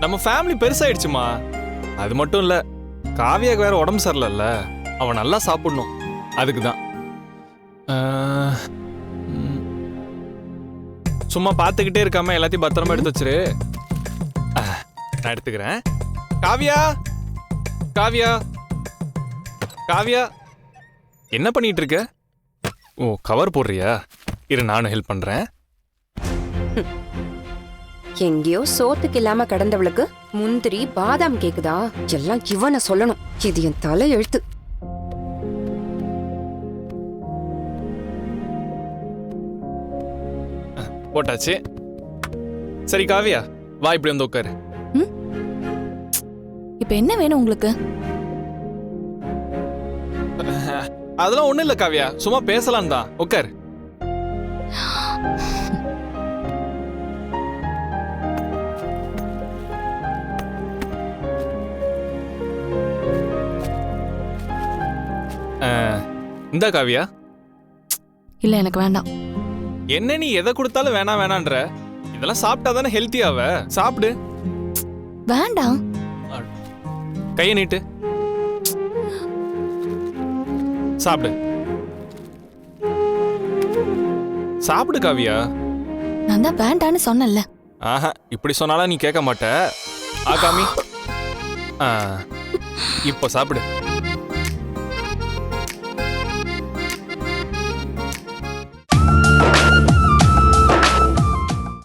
நம்ம ஃபேமிலி பெருசாயிடுச்சுமா. அது மட்டும் இல்ல, காவியாக்கு வேற உடம்பு சரியில்லைல்ல, அவன் நல்லா சாப்பிடணும். அதுக்கு தான். சும்மா பார்த்துக்கிட்டே இருக்காம எல்லாத்தையும் பத்திரமா எடுத்து வச்சிரு. நான் எடுத்துக்கிறேன். காவியா, காவியா, காவியா, என்ன பண்ணிட்டு இருக்க? ஓ, கவர் போடுறியா? இரு, நானும் ஹெல்ப் பண்றேன். எங்கேயோ சோத்துக்கு இல்லாம கடந்தவளுக்கு முந்திரி பாதாம் கேக்குதா? எல்லாம் இவனை சொல்லணும். இது என் தலை எழுத்து. போட்டாச்சு. சரி காவியா, வா இப்படி வந்து உட்காரு. இப்ப என்ன வேணும் உங்களுக்கு? அதெல்லாம் ஒண்ணும் இல்ல காவியா, சும்மா பேசலாம் தான். உட்காரு. இந்த காவியா. இல்ல எனக்கு வேண்டாம். என்ன நீ எதை கொடுத்தாலும் வேணாம் வேணான்ற? இதெல்லாம் சாப்பிட்டா தானே ஹெல்த்தியாவ. சாப்பிடு. வேண்டாம். கையை நீட்டு. சாப்பிடு. சாப்பிடு காவியா. நான் தான் வேண்டான்னு சொன்னேன்ல. ஆஹா, இப்படி சொன்னாலும் நீ கேட்க மாட்ட. ஆகாமி, இப்போ சாப்பிடு.